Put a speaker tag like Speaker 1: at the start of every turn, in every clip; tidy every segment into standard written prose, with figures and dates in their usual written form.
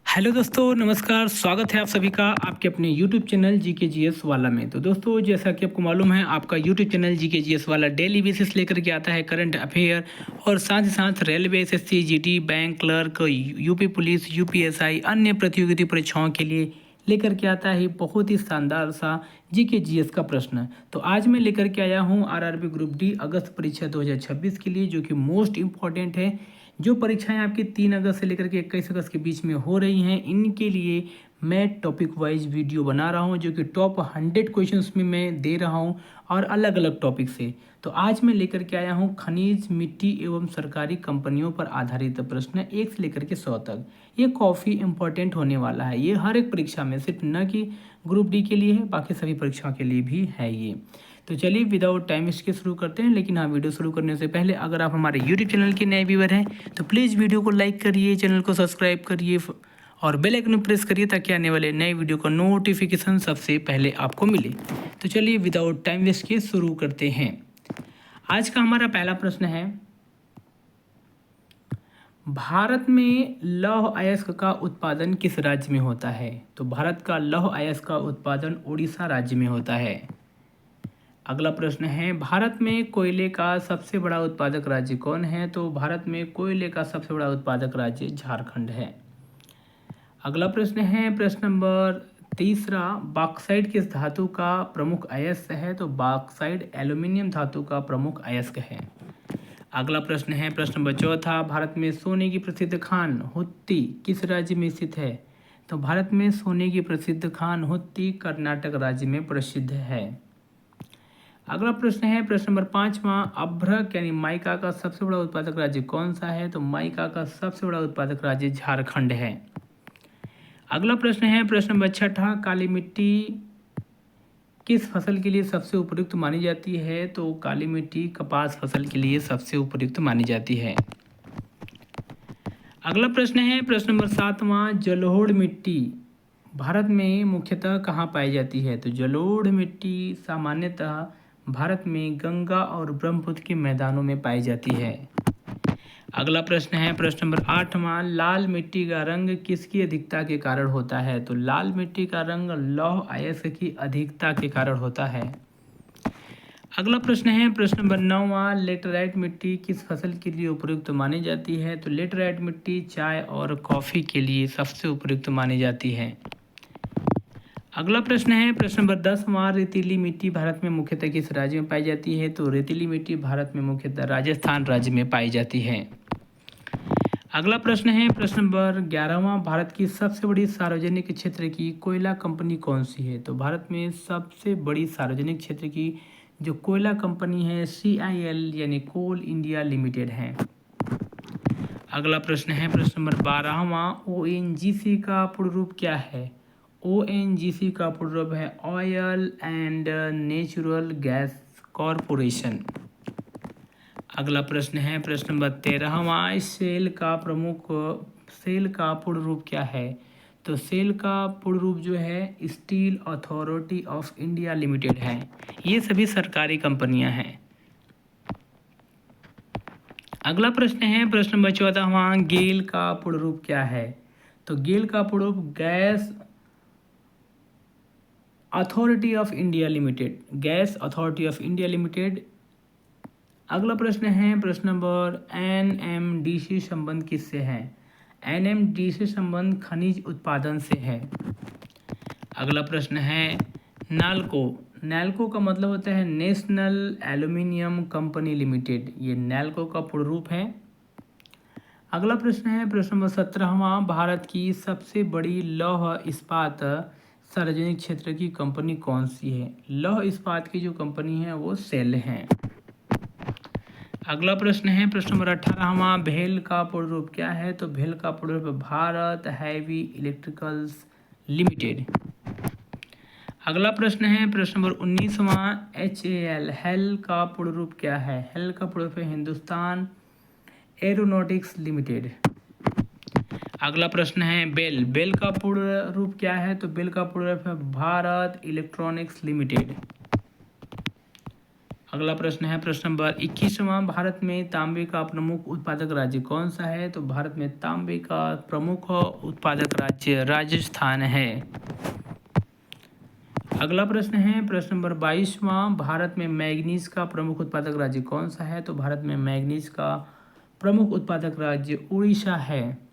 Speaker 1: Hello दोस्तों, नमस्कार। स्वागत है आप सभी का आपके अपने यूट्यूब चैनल जीके जीएस वाला में। तो दोस्तों, जैसा कि आपको मालूम है, आपका यूट्यूब चैनल जीके जीएस वाला डेली बेसिस लेकर के आता है करंट अफेयर और साथ ही साथ railway, SSC, GD, bank clerk, UP police, UPSI, अन्य प्रतियोगिता परीक्षाओं के लिए लेकर के आता है बहुत ही शानदार सा जीके जीएस का प्रश्न। तो आज मैं लेकर के आया हूँ आरआरबी ग्रुप डी अगस्त परीक्षा 2026 के लिए, जो कि मोस्ट इम्पॉर्टेंट है। जो परीक्षाएं आपकी 3 अगस्त से लेकर के 21 अगस्त के बीच में हो रही हैं, इनके लिए मैं टॉपिक वाइज वीडियो बना रहा हूं, जो कि टॉप 100 क्वेश्चंस में मैं दे रहा हूं और अलग अलग टॉपिक से। तो आज मैं लेकर के आया हूं खनिज, मिट्टी एवं सरकारी कंपनियों पर आधारित प्रश्न 1 से लेकर के 100 तक। ये काफ़ी इंपॉर्टेंट होने वाला है। ये हर एक परीक्षा में, सिर्फ न कि ग्रुप डी के लिए है, बाकी सभी परीक्षाओं के लिए भी है ये। तो चलिए विदाउट टाइम वेस्ट के शुरू करते हैं। लेकिन हाँ, वीडियो शुरू करने से पहले अगर आप हमारे यूट्यूब चैनल के नए व्यूअर हैं तो प्लीज़ वीडियो को लाइक करिए, चैनल को सब्सक्राइब करिए और बेल आइकन प्रेस करिए, ताकि आने वाले नए वीडियो का नोटिफिकेशन सबसे पहले आपको मिले। तो चलिए विदाउट टाइम वेस्ट के शुरू करते हैं। आज का हमारा पहला प्रश्न है, भारत में लौह अयस्क का उत्पादन किस राज्य में होता है? तो भारत का लौह अयस्क का उत्पादन उड़ीसा राज्य में होता है। अगला प्रश्न है, भारत में कोयले का सबसे बड़ा उत्पादक राज्य कौन है? तो भारत में कोयले का सबसे बड़ा उत्पादक राज्य झारखंड है। अगला प्रश्न है, प्रश्न नंबर 3, बॉक्साइट किस धातु का प्रमुख अयस्क है? तो बॉक्साइट एल्यूमिनियम धातु का प्रमुख अयस्क है। अगला प्रश्न है, प्रश्न नंबर 4, भारत में सोने की प्रसिद्ध खान हुत्ती किस राज्य में स्थित है? तो भारत में सोने की प्रसिद्ध खान हुत्ती कर्नाटक राज्य में प्रसिद्ध है। अगला प्रश्न है, प्रश्न नंबर 5, अभ्रक यानी माइका का सबसे बड़ा उत्पादक राज्य कौन सा है? तो माइका का सबसे बड़ा उत्पादक राज्य झारखंड है। अगला प्रश्न है, प्रश्न नंबर 6, काली मिट्टी किस फसल के लिए सबसे उपयुक्त मानी जाती है? तो काली मिट्टी कपास फसल के लिए सबसे उपयुक्त मानी जाती है। अगला प्रश्न है, प्रश्न नंबर 7, जलोढ़ मिट्टी भारत में मुख्यतः कहाँ पाई जाती है? तो जलोढ़ मिट्टी सामान्यतः भारत में गंगा और ब्रह्मपुत्र के मैदानों में पाई जाती है। अगला प्रश्न है, प्रश्न नंबर 8, लाल मिट्टी का रंग किसकी अधिकता के कारण होता है? तो लाल मिट्टी का रंग लौह अयस्क की अधिकता के कारण होता है। अगला प्रश्न है, प्रश्न नंबर 9, लेटराइट मिट्टी किस फसल के लिए उपयुक्त मानी जाती है? तो लेटराइट मिट्टी चाय और कॉफ़ी के लिए सबसे उपयुक्त मानी जाती है। अगला प्रश्न है, प्रश्न नंबर 10, रेतीली मिट्टी भारत में मुख्यतः किस राज्य में पाई जाती है? तो रेतीली मिट्टी भारत में मुख्यतः राजस्थान राज्य में पाई जाती है। अगला प्रश्न है, प्रश्न नंबर 11, भारत की सबसे बड़ी सार्वजनिक क्षेत्र की कोयला कंपनी कौन सी है? तो भारत में सबसे बड़ी सार्वजनिक क्षेत्र की जो कोयला कंपनी है CIL यानी कोल इंडिया लिमिटेड है। अगला प्रश्न है, प्रश्न नंबर 12, ONGC का पूर्ण रूप क्या है? ONGC का पूर्ण रूप है oil and natural gas corporation. अगला प्रश्न है, प्रश्न नंबर 13, सेल का पूर्ण रूप क्या है? तो सेल का पूर्ण रूप जो है steel authority of India limited है। ये सभी सरकारी कंपनियां हैं। अगला प्रश्न है, प्रश्न नंबर 14, गेल का पूर्ण रूप क्या है? तो गेल का पूर्ण रूप gas authority of India limited, gas authority of India limited. अगला प्रश्न है, प्रश्न नंबर NMDC संबंध किससे है? NMDC संबंध खनिज उत्पादन से है। अगला प्रश्न है, नाल्को का मतलब होता है नेशनल एल्यूमिनियम कंपनी लिमिटेड। ये नाल्को का पूर्ण रूप है। अगला प्रश्न है, प्रश्न नंबर 17, भारत की सबसे बड़ी लौह इस्पात सार्वजनिक क्षेत्र की कंपनी कौन सी है? लौह इस्पात की जो कंपनी है वो सेल है। अगला प्रश्न है, प्रश्न नंबर 18, भेल का पूर्ण रूप क्या है? तो भेल का पूर्ण रूप भारत हैवी इलेक्ट्रिकल्स लिमिटेड। अगला प्रश्न है, प्रश्न नंबर 19, HAL हेल का पूर्ण रूप क्या है? हेल का पूर्ण रूप है हिंदुस्तान एरोनॉटिक्स लिमिटेड। अगला प्रश्न है, बेल का पूर्ण रूप क्या है? तो बेल का पूर्ण रूप है भारत इलेक्ट्रॉनिक्स लिमिटेड। अगला प्रश्न है प्रश्न नंबर 21वां, भारत में तांबे का प्रमुख उत्पादक राज्य कौन सा है? तो भारत में तांबे का प्रमुख उत्पादक राज्य राजस्थान है। अगला प्रश्न है प्रश्न नंबर 22वां, भारत में मैग्नीज का प्रमुख उत्पादक राज्य कौन सा है? तो भारत में मैग्नीज का प्रमुख उत्पादक राज्य उड़ीसा है।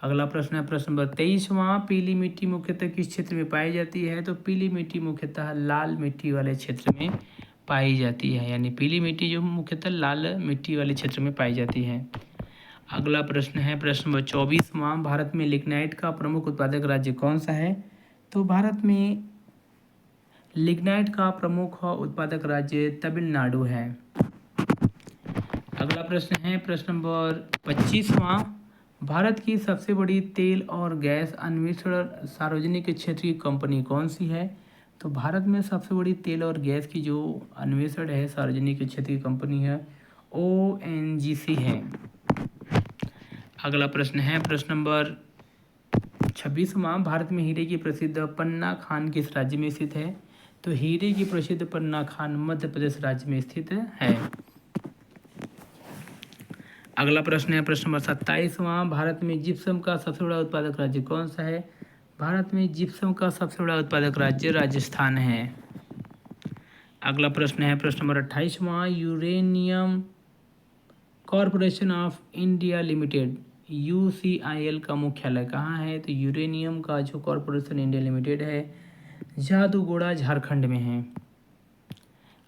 Speaker 1: अगला प्रश्न है प्रश्न नंबर 23वां, पीली मिट्टी मुख्यतः किस क्षेत्र में पाई जाती है? तो पीली मिट्टी मुख्यतः लाल मिट्टी वाले क्षेत्र में पाई जाती है, यानी पीली मिट्टी जो मुख्यतः लाल मिट्टी वाले क्षेत्र में पाई जाती है। अगला प्रश्न है प्रश्न नंबर 24वां, भारत में लिग्नाइट का प्रमुख उत्पादक राज्य कौन सा है? तो भारत में लिग्नाइट का प्रमुख उत्पादक राज्य तमिलनाडु है। अगला प्रश्न है प्रश्न नंबर 25वां, भारत की सबसे बड़ी तेल और गैस अन्वेषण सार्वजनिक क्षेत्रीय कंपनी कौन सी है? तो भारत में सबसे बड़ी तेल और गैस की जो अन्वेषण है सार्वजनिक क्षेत्रीय कंपनी है ONGC है। अगला प्रश्न है प्रश्न नंबर 26वां, भारत में हीरे की प्रसिद्ध पन्ना खान किस राज्य में स्थित है? तो हीरे की प्रसिद्ध पन्ना खान मध्य प्रदेश राज्य में स्थित है। अगला प्रश्न है प्रश्न नंबर 27वां, भारत में जिप्सम का सबसे बड़ा उत्पादक राज्य कौन सा है? भारत में जिप्सम का सबसे बड़ा उत्पादक राज्य राजस्थान है। अगला प्रश्न है प्रश्न नंबर 28वां, Uranium Corporation of India Limited UCIL का मुख्यालय कहाँ है? तो यूरेनियम का जो कॉरपोरेशन इंडिया लिमिटेड है जादूगोड़ा झारखंड में है।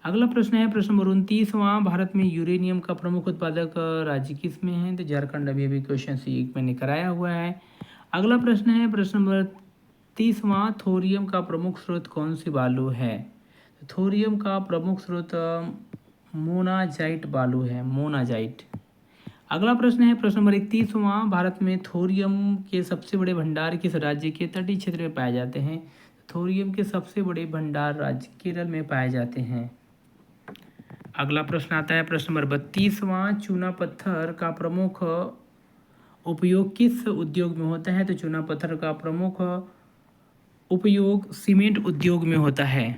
Speaker 1: अगला प्रश्न है प्रश्न नंबर 29वां, भारत में यूरेनियम का प्रमुख उत्पादक राज्य किस में है? तो झारखंड। अभी क्वेश्चन एक मैंने कराया हुआ है। अगला प्रश्न है प्रश्न नंबर 30वां, थोरियम का प्रमुख स्रोत कौन सी बालू है? तो थोरियम का प्रमुख स्रोत मोनाजाइट बालू है, मोनाजाइट। अगला प्रश्न है प्रश्न नंबर 31वां, भारत में थोरियम के सबसे बड़े भंडार किस राज्य के तटीय क्षेत्र में पाए जाते हैं? थोरियम के सबसे बड़े भंडार राज्य केरल में पाए जाते हैं। अगला प्रश्न आता है प्रश्न नंबर 32वां, चूना पत्थर का प्रमुख उपयोग किस उद्योग में होता है? तो चूना पत्थर का प्रमुख उपयोग सीमेंट उद्योग में होता है।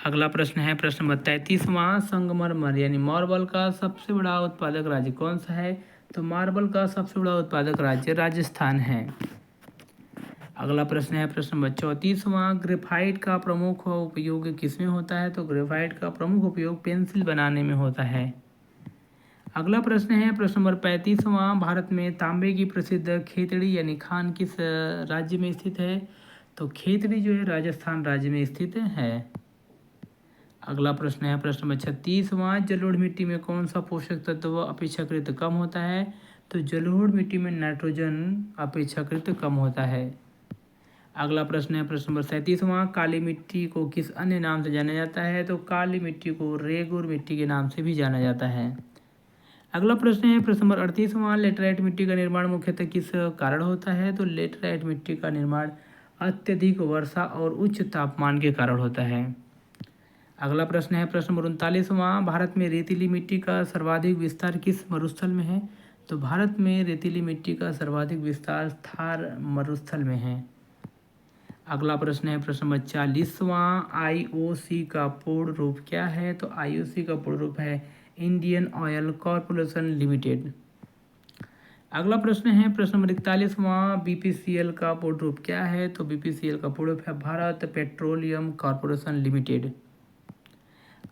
Speaker 1: अगला प्रश्न है प्रश्न नंबर 33वां, संगमरमर यानी मार्बल का सबसे बड़ा उत्पादक राज्य कौन सा है? तो मार्बल का सबसे बड़ा उत्पादक राज्य राजस्थान है। अगला प्रश्न है प्रश्न नंबर 34वां, ग्रेफाइट का प्रमुख उपयोग किसमें होता है? तो ग्रेफाइट का प्रमुख उपयोग पेंसिल बनाने में होता है। अगला प्रश्न है प्रश्न नंबर 35वां, भारत में तांबे की प्रसिद्ध खेतड़ी यानी खान किस राज्य में स्थित है? तो खेतड़ी जो है राजस्थान राज्य में स्थित है। अगला प्रश्न है प्रश्न नंबर 36वां, जलोढ़ मिट्टी में कौन सा पोषक तत्व अपेक्षाकृत कम होता है? तो जलोढ़ मिट्टी में नाइट्रोजन अपेक्षाकृत कम होता है। अगला प्रश्न है प्रश्न नंबर 37वां, काली मिट्टी को किस अन्य नाम से जाना जाता है? तो काली मिट्टी को रेगुर मिट्टी के नाम से भी जाना जाता है। अगला प्रश्न है प्रश्न नंबर 38वां, लेटराइट मिट्टी का निर्माण मुख्यतः किस कारण होता है? तो लेटराइट मिट्टी का निर्माण अत्यधिक वर्षा और उच्च तापमान के कारण होता है। अगला प्रश्न है प्रश्न नंबर 39वां, भारत में रेतीली मिट्टी का सर्वाधिक विस्तार किस मरुस्थल में है? तो भारत में रेतीली मिट्टी का सर्वाधिक विस्तार थार मरुस्थल में है। अगला प्रश्न है प्रश्न नंबर 40वां, IOC का पूर्ण रूप क्या है? तो IOC का पूर्ण रूप है इंडियन ऑयल कॉरपोरेशन लिमिटेड। अगला प्रश्न है प्रश्न नंबर 41वां, BPCL का पूर्ण रूप क्या है? तो BPCL का पूर्ण रूप है भारत पेट्रोलियम कॉरपोरेशन लिमिटेड।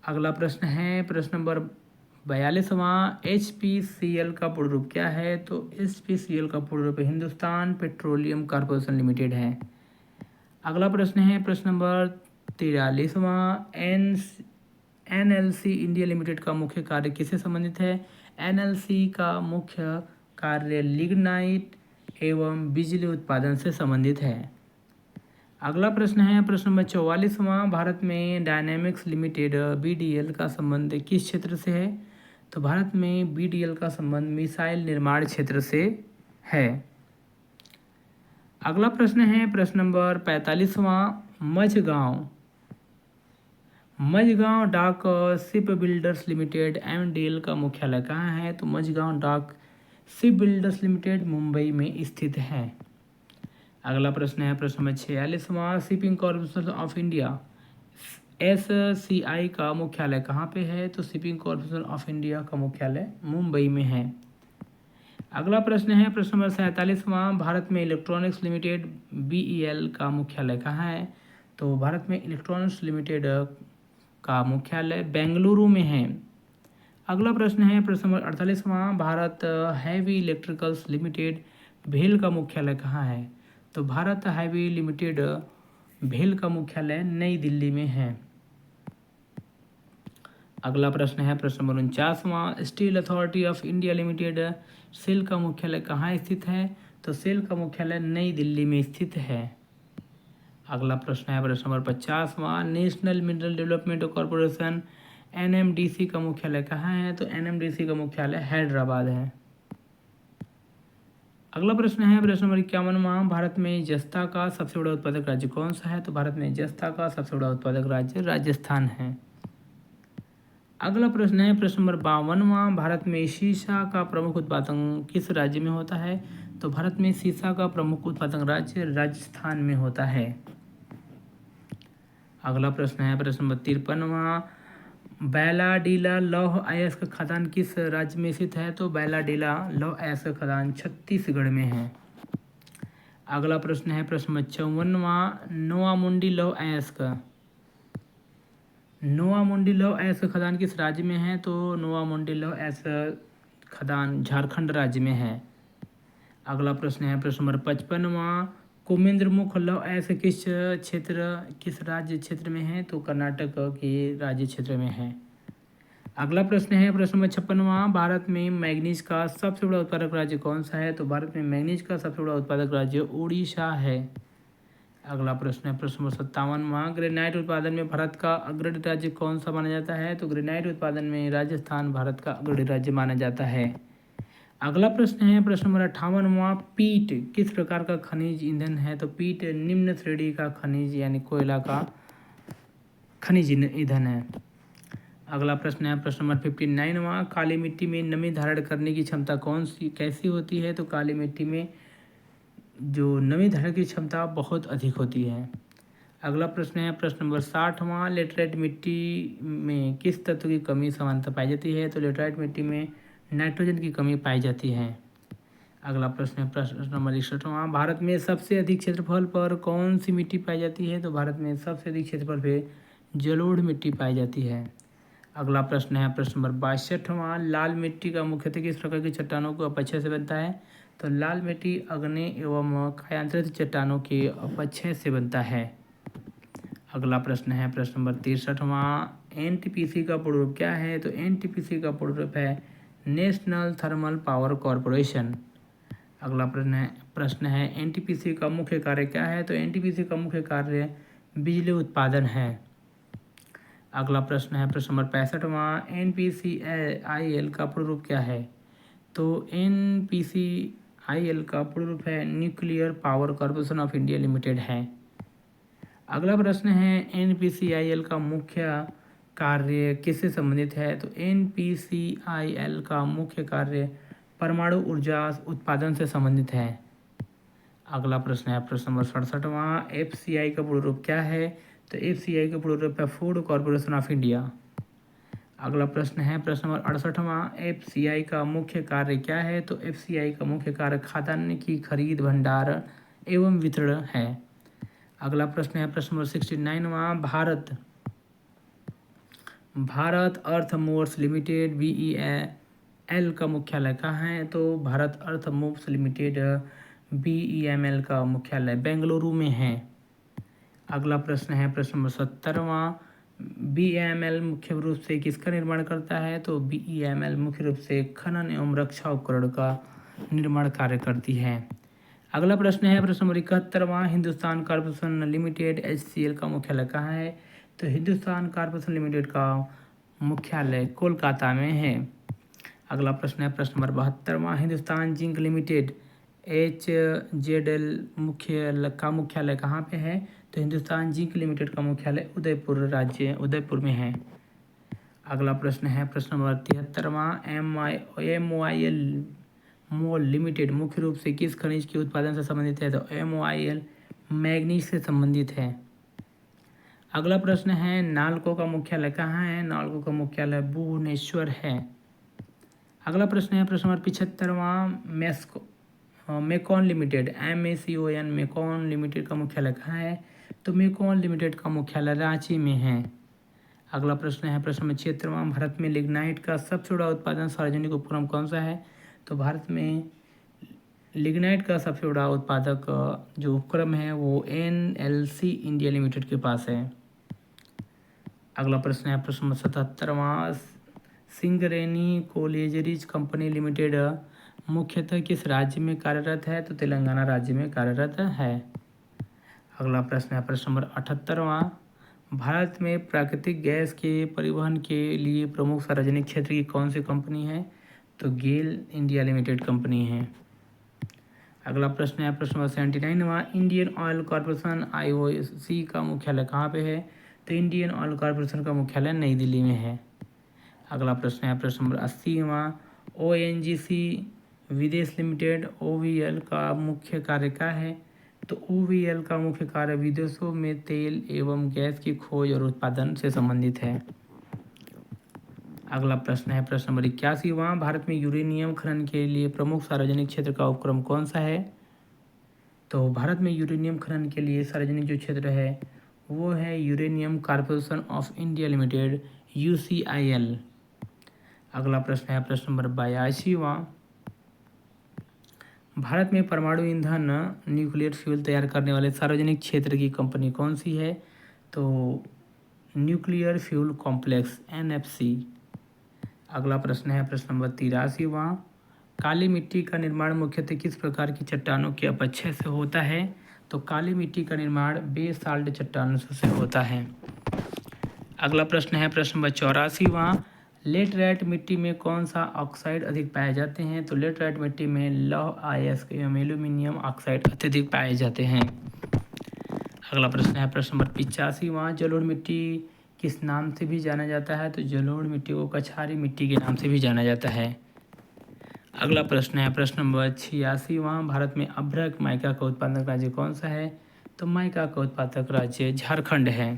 Speaker 1: अगला प्रश्न है प्रश्न नंबर 42वां, HPCL का पूर्ण रूप क्या है? तो HPCL का पूर्ण रूप हिंदुस्तान पेट्रोलियम कॉरपोरेशन लिमिटेड है। अगला प्रश्न है प्रश्न नंबर 43वां, NLC इंडिया लिमिटेड का मुख्य कार्य किससे संबंधित है? NLC का मुख्य कार्य लिग्नाइट एवं बिजली उत्पादन से संबंधित है। अगला प्रश्न है प्रश्न नंबर 44वां, भारत में डायनेमिक्स लिमिटेड BDL का संबंध किस क्षेत्र से है? तो भारत में BDL का संबंध मिसाइल निर्माण क्षेत्र से है। अगला प्रश्न है प्रश्न नंबर 45वां, मझगांव डाक शिप बिल्डर्स लिमिटेड MDL का मुख्यालय कहाँ है? तो मझगांव डाक शिप बिल्डर्स लिमिटेड मुंबई में स्थित है। अगला प्रश्न है प्रश्न नंबर 46वां, Shipping Corporation of India SCI का मुख्यालय कहाँ पे है? तो शिपिंग कॉरपोरेशन ऑफ इंडिया का मुख्यालय मुंबई में है। अगला प्रश्न है प्रश्न नंबर 47वां, भारत में इलेक्ट्रॉनिक्स लिमिटेड BEL का मुख्यालय कहाँ है? तो भारत में इलेक्ट्रॉनिक्स लिमिटेड का मुख्यालय बेंगलुरु में है। अगला प्रश्न है प्रश्न नंबर 48वां, भारत हैवी इलेक्ट्रिकल्स लिमिटेड भेल का मुख्यालय कहाँ है? तो भारत हैवी लिमिटेड भेल का मुख्यालय नई दिल्ली में है। अगला प्रश्न है प्रश्न नंबर 49वां, steel authority of India limited SAIL का मुख्यालय कहाँ स्थित है? तो सेल का मुख्यालय नई दिल्ली में स्थित है। अगला प्रश्न है प्रश्न नंबर 50वां, national mineral development corporation NMDC का मुख्यालय कहाँ है? तो NMDC का मुख्यालय हैदराबाद है। अगला प्रश्न है प्रश्न नंबर 51वां, भारत में जस्ता का सबसे बड़ा उत्पादक राज्य कौन सा है? तो भारत में जस्ता का सबसे बड़ा उत्पादक राज्य राजस्थान है। अगला प्रश्न है प्रश्न नंबर 52वां, भारत में सीसा का प्रमुख उत्पादन किस राज्य में होता है? तो भारत में सीसा का प्रमुख उत्पादन राज्य राजस्थान में होता है। अगला प्रश्न है प्रश्न नंबर 53वां, बैलाडीला लौह अयस्क खदान किस राज्य में स्थित है? तो बैलाडीला लौह अयस्क खदान छत्तीसगढ़ में है। अगला प्रश्न है प्रश्न नंबर 54वां, नोआमुंडी लौह अयस्क खदान किस राज्य में है? तो नोआमुंडी लौह अयस्क खदान झारखंड राज्य में है। अगला प्रश्न है प्रश्न नंबर 55वां, कुमेंद्रमुख लौह अयस्क किस राज्य क्षेत्र में है? तो कर्नाटक के राज्य क्षेत्र में है। अगला प्रश्न है प्रश्न नंबर 56वां, भारत में मैग्नीज का सबसे बड़ा उत्पादक राज्य कौन सा है? तो भारत में मैग्नीज का सबसे बड़ा उत्पादक राज्य उड़ीसा है। अगला प्रश्न है प्रश्न नंबर 57वां, ग्रेनाइट उत्पादन में भारत का अग्रणी राज्य कौन सा माना जाता है? तो ग्रेनाइट उत्पादन में राजस्थान भारत का अग्रणी राज्य माना जाता है। अगला प्रश्न है प्रश्न नंबर 58वां, पीट किस प्रकार का खनिज ईंधन है? तो पीट निम्न श्रेणी का खनिज यानी कोयला का खनिज ईंधन है। अगला प्रश्न है प्रश्न नंबर 59वां, काली मिट्टी में नमी धारण करने की क्षमता कैसी होती है? तो काली मिट्टी में जो नमी धारण की क्षमता बहुत अधिक होती है। अगला प्रश्न है प्रश्न नंबर 60वां, लेटराइट मिट्टी में किस तत्व की कमी सामान्यतः पाई जाती है? तो लेटराइट मिट्टी में नाइट्रोजन की कमी पाई जाती है। अगला प्रश्न है प्रश्न नंबर 61वां, भारत में सबसे अधिक क्षेत्रफल पर कौन सी मिट्टी पाई जाती है? तो भारत में सबसे अधिक क्षेत्रफल पर जलोढ़ मिट्टी पाई जाती है। अगला प्रश्न है प्रश्न नंबर 62वां, लाल मिट्टी का मुख्यतः किस प्रकार की चट्टानों को अपक्षय से बनता है? तो लाल मिट्टी अग्नेय एवं कायांतरित चट्टानों के अपक्षय से बनता है। अगला प्रश्न है प्रश्न नंबर 63वां, NTPC का पूर्ण रूप क्या है? तो NTPC का पूर्ण रूप है नेशनल थर्मल पावर कॉरपोरेशन। अगला प्रश्न है NTPC का मुख्य कार्य क्या है? तो NTPC का मुख्य कार्य बिजली उत्पादन है। अगला प्रश्न है प्रश्न नंबर 65वां, NPCIL का पूर्ण रूप क्या है? तो NPCIL का पूर्ण रूप है nuclear power corporation of India limited है। अगला प्रश्न है NPCIL का मुख्य कार्य किससे संबंधित है? तो NPCIL का मुख्य कार्य परमाणु ऊर्जा उत्पादन से संबंधित है। अगला प्रश्न है प्रश्न नंबर 67वां, FCI का पूर्ण रूप क्या है? तो FCI का पूर्ण रूप है फूड कॉरपोरेशन ऑफ इंडिया। अगला प्रश्न है प्रश्न नंबर 68वां, FCI का मुख्य कार्य क्या है? तो FCI का मुख्य कार्य खाद्यान्न की खरीद भंडारण एवं वितरण है। अगला प्रश्न है प्रश्न नंबर 69वां, Bharat earth moves limited BEML का मुख्यालय कहाँ है? तो Bharat earth moves limited BEML का मुख्यालय बेंगलुरु में है। अगला प्रश्न है प्रश्न नंबर 70वां, BEML मुख्य रूप से किसका निर्माण करता है? तो BEML मुख्य रूप से खनन एवं रक्षा उपकरण का निर्माण कार्य करती है। अगला प्रश्न है प्रश्न नंबर 71वां, हिंदुस्तान कॉर्पोरेशन लिमिटेड HCL का मुख्यालय कहाँ है? तो हिंदुस्तान कॉर्पोरेशन लिमिटेड का मुख्यालय कोलकाता में है। अगला प्रश्न है प्रश्न नंबर 72वां, हिंदुस्तान जिंक लिमिटेड HZL मुख्यालय कहाँ पे है? तो हिंदुस्तान जिंक लिमिटेड का मुख्यालय उदयपुर में है। अगला प्रश्न है प्रश्न नंबर 73वां, MOIL लिमिटेड मुख्य रूप से किस खनिज के उत्पादन से संबंधित है? तो MOIL मैग्नीज से संबंधित है। अगला प्रश्न है नालको का मुख्यालय कहाँ है? नालको का मुख्यालय भुवनेश्वर है। अगला प्रश्न है प्रश्न नंबर 75वां MECON limited MECON MECON limited का मुख्यालय कहाँ है? तो मेकॉन लिमिटेड का मुख्यालय रांची में है। अगला प्रश्न है प्रश्न नंबर 76वां भारत में लिग्नाइट का सबसे बड़ा उत्पादन सार्वजनिक उपक्रम कौन सा है? तो भारत में लिग्नाइट का सबसे बड़ा उत्पादक जो उपक्रम है वो NLC इंडिया लिमिटेड के पास है। अगला प्रश्न है प्रश्न नंबर 77वां सिंगरेनी कोलेजरीज कंपनी लिमिटेड मुख्यतः किस राज्य में कार्यरत है? तो तेलंगाना राज्य में कार्यरत है। अगला प्रश्न है प्रश्न नंबर 78वां भारत में प्राकृतिक गैस के परिवहन के लिए प्रमुख सार्वजनिक क्षेत्र की कौन सी कंपनी है? तो गेल इंडिया लिमिटेड कंपनी है। अगला प्रश्न है प्रश्न नंबर 79वां इंडियन ऑयल कॉरपोरेशन IOC का मुख्यालय कहाँ पे है? तो इंडियन ऑयल कॉरपोरेशन का मुख्यालय नई दिल्ली में है। अगला प्रश्न है प्रश्न नंबर 80वां ONGC विदेश लिमिटेड OVL का मुख्य कार्य क्या है? तो OVL का मुख्य कार्य विदेशों में तेल एवं गैस की खोज और उत्पादन से संबंधित है। अगला प्रश्न है प्रश्न नंबर 81वां भारत में यूरेनियम खनन के लिए प्रमुख सार्वजनिक क्षेत्र का उपक्रम कौन सा है? तो भारत में यूरेनियम खनन के लिए सार्वजनिक जो क्षेत्र है वो है uranium corporation of India Limited UCIL। अगला प्रश्न है प्रश्न नंबर 82वां भारत में परमाणु ईंधन न्यूक्लियर फ्यूल तैयार करने वाले सार्वजनिक क्षेत्र की कंपनी कौन सी है? तो न्यूक्लियर फ्यूल कॉम्प्लेक्स NFC। अगला प्रश्न है प्रश्न नंबर 83वां काली मिट्टी का निर्माण मुख्यतः किस प्रकार की चट्टानों के अपक्षय से होता है? तो काली मिट्टी का निर्माण बेसाल्ट चट्टानों से होता है। अगला प्रश्न है प्रश्न नंबर 84वां लेटराइट मिट्टी में कौन सा ऑक्साइड अधिक पाए जाते हैं? तो लेटराइट मिट्टी में लौह अयस्क एवं एल्यूमिनियम ऑक्साइड अत्यधिक पाए जाते हैं। अगला प्रश्न है प्रश्न नंबर 85वां जलोढ़ मिट्टी किस नाम से भी जाना जाता है? तो जलोढ़ मिट्टी को कछारी मिट्टी के नाम से भी जाना जाता है। अगला प्रश्न है प्रश्न नंबर 86वां भारत में अभ्रक माइका का उत्पादक राज्य कौन सा है? तो माइका का उत्पादक राज्य झारखंड है।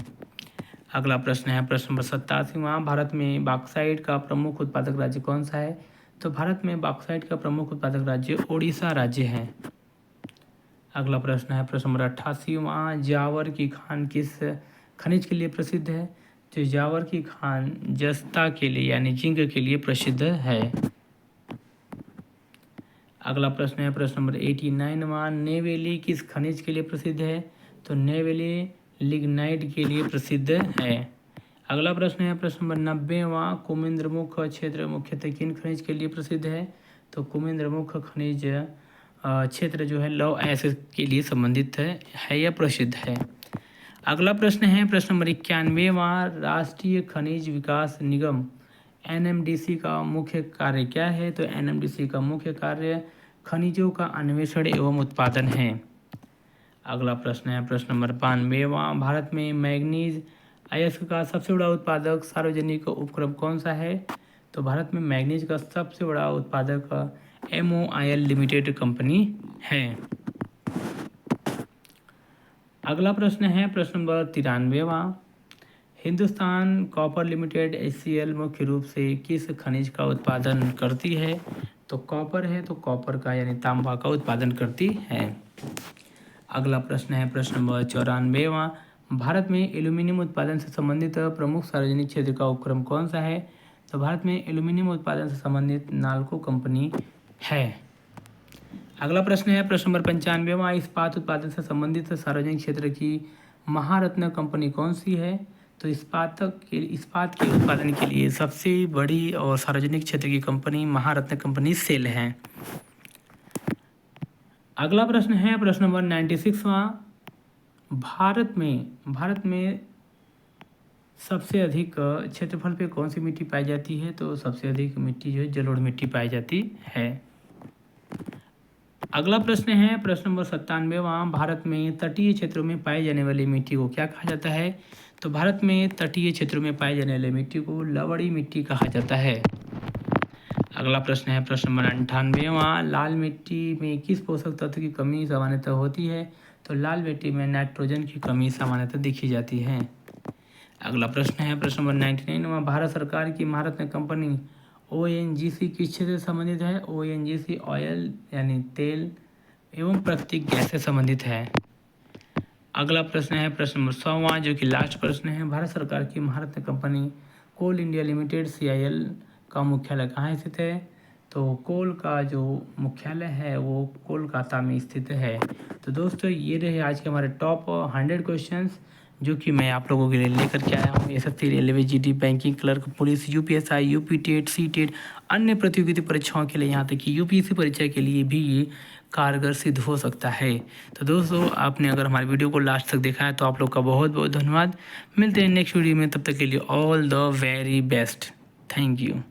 Speaker 1: अगला प्रश्न है प्रश्न नंबर 87वां भारत में बॉक्साइट का प्रमुख उत्पादक राज्य कौन सा है? तो भारत में बॉक्साइट का प्रमुख उत्पादक राज्य ओडिशा राज्य है। अगला प्रश्न है प्रश्न नंबर 88वां जावर की खान किस खनिज के लिए प्रसिद्ध है? तो जावर की खान जस्ता के लिए यानी जिंक के लिए प्रसिद्ध है। अगला प्रश्न है प्रश्न नंबर 89वां नेवेली किस खनिज के लिए प्रसिद्ध है? तो नेवेली लिग्नाइट के लिए प्रसिद्ध है। अगला प्रश्न है प्रश्न नंबर 90वां कुमेंद्रमुख क्षेत्र मुख्यतः किन खनिज के लिए प्रसिद्ध है? तो कुमेंद्रमुख खनिज क्षेत्र जो है लौह अयस्क के लिए संबंधित है या प्रसिद्ध है। अगला प्रश्न है प्रश्न नंबर 91वां राष्ट्रीय खनिज विकास निगम NMDC का मुख्य कार्य क्या है? तो NMDC का मुख्य कार्य खनिजों का अन्वेषण एवं उत्पादन है। अगला प्रश्न है प्रश्न नंबर 92वां भारत में मैग्नीज अयस्क का सबसे बड़ा उत्पादक सार्वजनिक उपक्रम कौन सा है? तो भारत में मैग्नीज का सबसे बड़ा उत्पादक MOIL लिमिटेड कंपनी है। अगला प्रश्न है प्रश्न नंबर 93वां हिंदुस्तान कॉपर लिमिटेड HCL मुख्य रूप से किस खनिज का उत्पादन करती है? तो कॉपर है तो कॉपर का यानी तांबा का उत्पादन करती है। अगला प्रश्न है प्रश्न नंबर 94वां भारत में एल्यूमिनियम उत्पादन से संबंधित प्रमुख सार्वजनिक क्षेत्र का उपक्रम कौन सा है? तो भारत में एल्यूमिनियम उत्पादन से संबंधित नाल्को कंपनी है। अगला प्रश्न है प्रश्न नंबर 95वां इस्पात उत्पादन से संबंधित सार्वजनिक क्षेत्र की महारत्न कंपनी कौन सी है? तो इस्पात के उत्पादन के लिए सबसे बड़ी और सार्वजनिक क्षेत्र की कंपनी महारत्न कंपनी सेल है। अगला प्रश्न है प्रश्न नंबर 96वां भारत में सबसे अधिक क्षेत्रफल पे कौन सी मिट्टी पाई जाती है? तो सबसे अधिक मिट्टी जो है जलोढ़ मिट्टी पाई जाती है। अगला प्रश्न है प्रश्न नंबर 97वां भारत में तटीय क्षेत्रों में पाई जाने वाली मिट्टी को क्या कहा जाता है? तो भारत में तटीय क्षेत्रों में पाई जाने वाली मिट्टी को लवड़ी मिट्टी कहा जाता है। अगला प्रश्न है प्रश्न नंबर 98वां लाल मिट्टी में किस पोषक तत्व की कमी सामान्यतः होती है? तो लाल मिट्टी में नाइट्रोजन की कमी सामान्यतः देखी जाती है। अगला प्रश्न है प्रश्न नंबर 99। भारत सरकार की महारत्न कंपनी ONGC किस क्षेत्र से संबंधित है? ONGC ऑयल यानी तेल एवं प्राकृतिक गैस से संबंधित है। अगला प्रश्न है प्रश्न नंबर 100 जो कि लास्ट प्रश्न है। भारत सरकार की महारत्न कंपनी कोल इंडिया लिमिटेड CIL का मुख्यालय कहाँ स्थित है? तो कोल का जो मुख्यालय है वो कोलकाता में स्थित है। तो दोस्तों ये रहे आज के हमारे टॉप 100 क्वेश्चंस जो कि मैं आप लोगों के लिए लेकर के आया हूँ। SSC railway GD banking clerk police UPSI UP TET CTET अन्य प्रतियोगिता परीक्षाओं के लिए यहाँ तक कि UPSC परीक्षा के लिए भी ये कारगर सिद्ध हो सकता है। तो दोस्तों आपने अगर हमारे वीडियो को लास्ट तक देखा है तो आप लोग का बहुत बहुत धन्यवाद। मिलते हैं नेक्स्ट वीडियो में, तब तक के लिए all the very best. Thank you.